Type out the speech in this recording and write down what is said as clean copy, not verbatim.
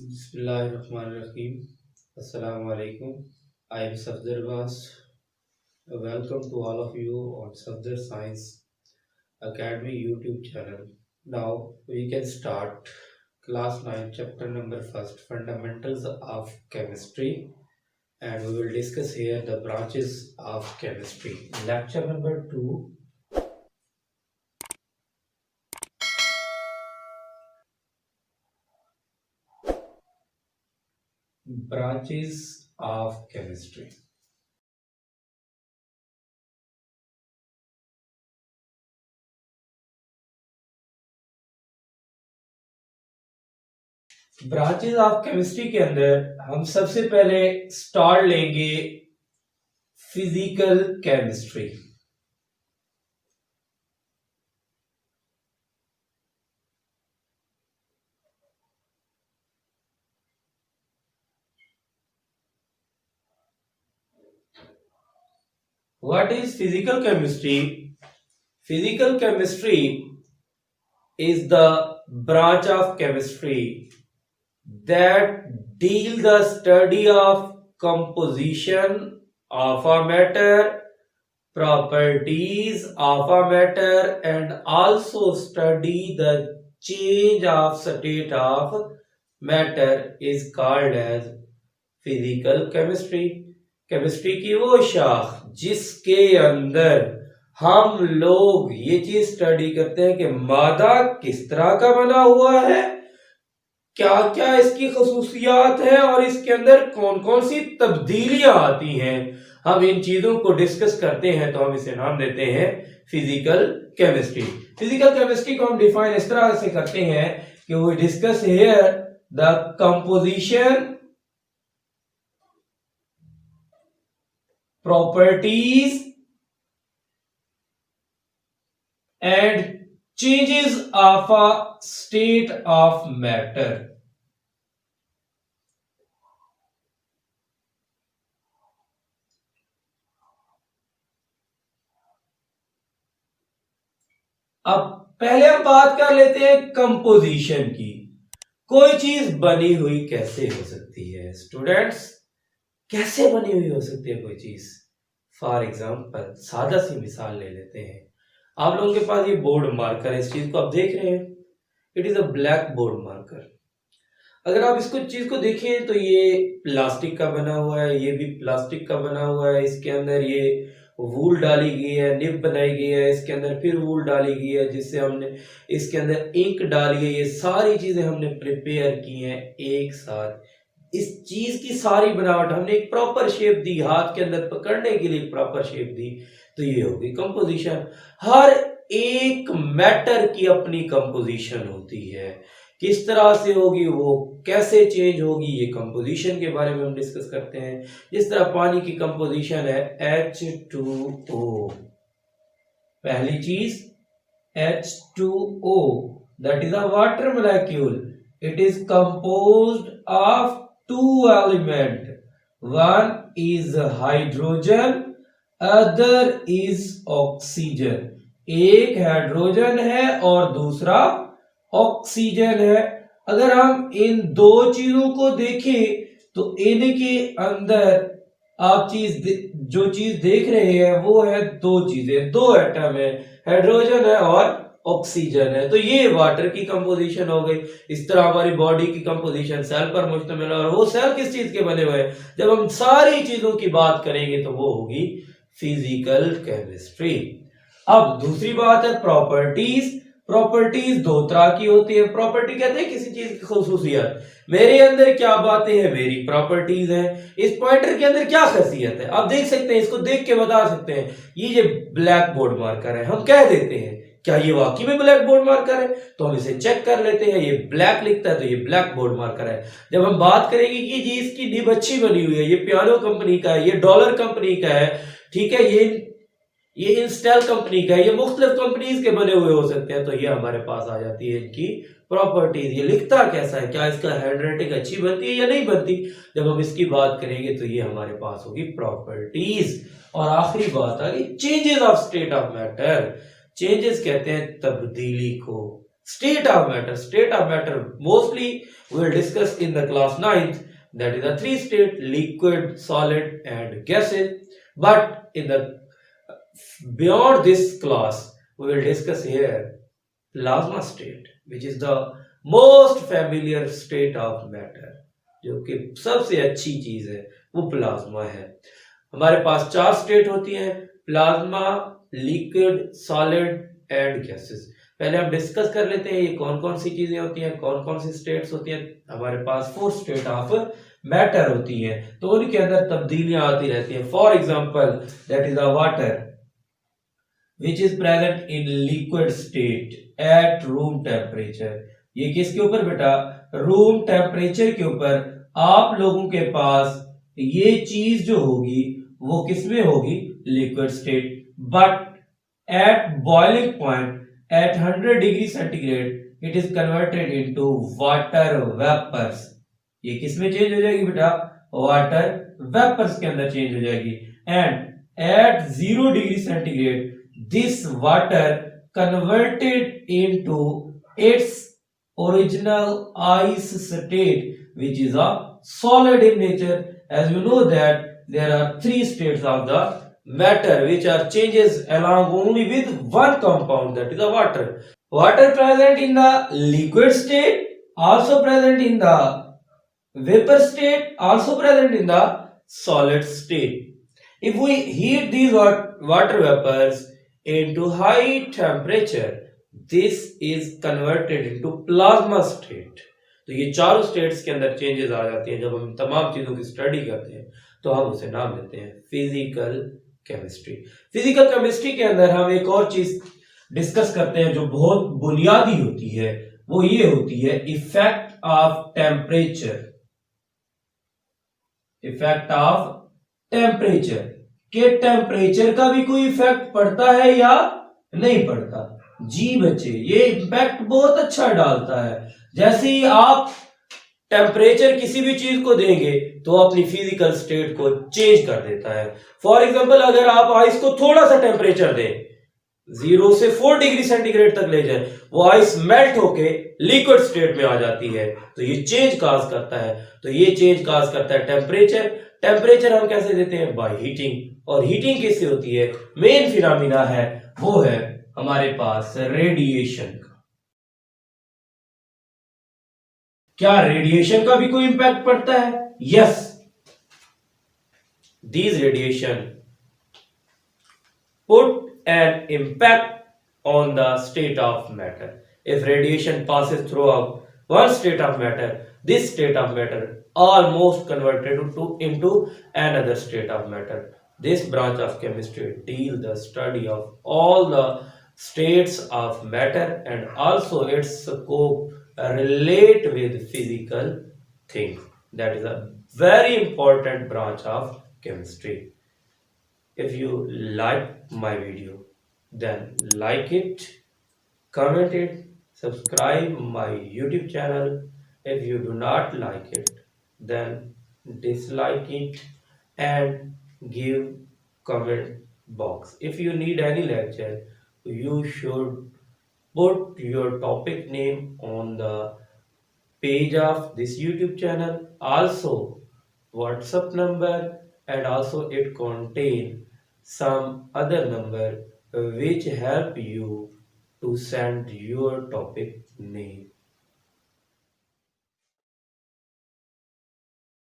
Bismillahirrahmanirrahim. Assalamu alaikum. I am Safdar Abbas. Welcome to all of you on Safdar Science Academy YouTube channel. Now we can start class 9 chapter number first, fundamentals of chemistry, and we will discuss here the branches of chemistry. Lecture number 2, branches of chemistry. Branches of chemistry के अंदर हम सबसे पहले start लेंगे physical chemistry. What is physical chemistry? Physical chemistry is the branch of chemistry that deal the study of composition of a matter, properties of a matter, and also study the change of state of matter is called as physical chemistry. Chemistry की वो शाख जिसके अंदर हम लोग ये चीज study करते हैं कि मादा किस तरह का बना हुआ है, क्या क्या इसकी खसूसियात है और इसके अंदर कौन कौन सी तब्दीलियां आती हैं, हम इन चीजों को डिस्कस करते हैं तो हम इसे नाम देते हैं फिजिकल केमिस्ट्री। फिजिकल केमिस्ट्री को हम डिफाइन इस तरह से करते हैं कि we discuss here the composition, properties and changes of a state of matter. अब पहले हम बात कर लेते हैं कंपोजिशन की। कोई चीज बनी हुई कैसे हो सकती है स्टूडेंट्स? कैसे बनी हुई हो सकती है कोई चीज? फॉर एग्जाम्पल सादा सी मिसाल ले लेते हैं। आप लोगों के पास ये बोर्ड मार्कर है, इस चीज को आप देख रहे हैं, it is a black board marker. अगर आप इसको चीज को देखें तो ये प्लास्टिक का बना हुआ है, ये भी प्लास्टिक का बना हुआ है, इसके अंदर ये वूल डाली गई है, निब बनाई गई है, इसके अंदर फिर वूल डाली गई है जिससे हमने इसके अंदर इंक डाली है। ये सारी चीजें हमने प्रिपेयर की हैं एक साथ। इस चीज की सारी बनावट हमने एक प्रॉपर शेप दी, हाथ के अंदर पकड़ने के लिए प्रॉपर शेप दी, तो ये होगी कंपोजिशन। हर एक मैटर की अपनी कंपोजिशन होती है, किस तरह से होगी, वो कैसे चेंज होगी, ये कंपोजिशन के बारे में हम डिस्कस करते हैं। जिस तरह पानी की कंपोजिशन है H2O, पहली चीज H2O, that is a water molecule. It is composed of two element, one is hydrogen, other is oxygen। एक हाइड्रोजन है और दूसरा ऑक्सीजन है। अगर हम इन दो चीजों को देखें तो इनके अंदर आप जो चीज देख रहे हैं वो है दो चीजें, दो एटम है, हाइड्रोजन है और ऑक्सीजन है। तो ये वाटर की कंपोजिशन हो गई। इस तरह हमारी बॉडी की कंपोजिशन सेल पर मुश्तमिल है, और वो सेल किस चीज के बने हुए हैं? जब हम सारी चीजों की बात करेंगे तो वो होगी फिजिकल केमिस्ट्री। अब दूसरी बात है प्रॉपर्टीज। प्रॉपर्टीज दो तरह की होती है। प्रॉपर्टी कहते हैं किसी चीज की खसूसियत। मेरे अंदर क्या बातें हैं, मेरी प्रॉपर्टीज हैं। इस पॉइंटर के अंदर क्या खासियत है, आप देख सकते हैं, इसको देख के बता सकते हैं। ये ब्लैक बोर्ड मार्कर है, हम कह देते हैं क्या ये वाकई में ब्लैक बोर्ड मार्कर है, तो हम इसे चेक कर लेते हैं। ये ब्लैक लिखता है तो ये ब्लैक बोर्ड मार्कर है। जब हम बात करेंगे कि जी इसकी निब अच्छी बनी हुई है, ये पियानो कंपनी का है, ये डॉलर कंपनी का है, ठीक है, ये इंस्टेल कंपनी का है, ये मुख्तलिफ कंपनीज के बने हुए हो सकते हैं, तो ये हमारे पास आ जाती है इनकी प्रॉपर्टीज। ये लिखता कैसा है, क्या इसका हैंडराइटिंग अच्छी बनती है या नहीं बनती, जब हम इसकी बात करेंगे तो ये हमारे पास होगी प्रॉपर्टीज। और आखिरी बात आ गई changes of state of matter. Changes कहते हैं तब्दीली को। State of matter. Mostly we will discuss in the class 9th. That is the three state: liquid, solid, and gases. But in the beyond this class, we will discuss here plasma state, which is the most familiar state of matter. जो कि सबसे अच्छी चीज है वो plasma है. हमारे पास चार स्टेट होती हैं: plasma, liquid, solid and gases. पहले हम डिस्कस कर लेते हैं ये कौन कौन सी चीजें होती हैं, कौन कौन सी स्टेट्स होती हैं. हमारे पास फोर स्टेट ऑफ मैटर होती हैं, तो उनके अंदर तब्दीलियां आती रहती हैं. For example, that is the water which is present in liquid state at room temperature. ये किसके ऊपर बेटा? रूम टेम्परेचर के ऊपर. आप लोगों के पास ये चीज जो होगी वो किसमें होगी? Liquid state. But at boiling point at 100 degree centigrade it is converted into water vapors. ये किस में चेंज हो जाएगी बेटा? वाटर वेपर्स के अंदर चेंज हो जाएगी. And at 0 degree centigrade this water converted into its original ice state which is a solid in nature. As you know that there are three states of the matter which are changes along only with one compound, that is the water. Water present in the liquid state, also present in the vapor state, also present in the solid state. If we heat these water vapors into high temperature, this is converted into plasma state. तो ये चारों states के अंदर changes आ जाती हैं. जब हम तमाम चीजों की स्टडी करते हैं तो हम उसे नाम देते हैं फिजिकल केमिस्ट्री. फिजिकल केमिस्ट्री के अंदर हम एक और चीज डिस्कस करते हैं जो बहुत बुनियादी होती है. वो ये होती है effect of temperature. Effect of temperature. के टेम्परेचर का भी कोई इफेक्ट पड़ता है या नहीं पड़ता? जी बच्चे, ये इम्पैक्ट बहुत अच्छा डालता है. जैसे ही आप टेम्परेचर किसी भी चीज को देंगे तो अपनी फिजिकल स्टेट को चेंज कर देता है. फॉर एग्जांपल, अगर आप आइस को थोड़ा सा टेम्परेचर दें, 0 से 4 डिग्री सेंटीग्रेड तक ले जाए, वो आइस मेल्ट होके लिक्विड स्टेट में आ जाती है. तो ये चेंज काज करता है. तो ये चेंज काज करता है टेम्परेचर. टेम्परेचर हम कैसे देते हैं? By heating. और हीटिंग किससे होती है? मेन फिनोमिना है वो है हमारे पास रेडिएशन. क्या रेडिएशन का भी कोई इंपैक्ट पड़ता है? Yes. These radiation put an impact on the state of matter. If radiation passes throughout one state of matter, this state of matter almost converted into another state of matter. This branch of chemistry deals the study of all the states of matter and also its scope relate with physical things. That is a very important branch of chemistry. If you like my video, then like it, comment it, subscribe my YouTube channel. If you do not like it, then dislike it and give comment box. If you need any lecture, you should put your topic name on the page of this YouTube channel. Also WhatsApp number, and also it contain some other number which help you to send your topic name.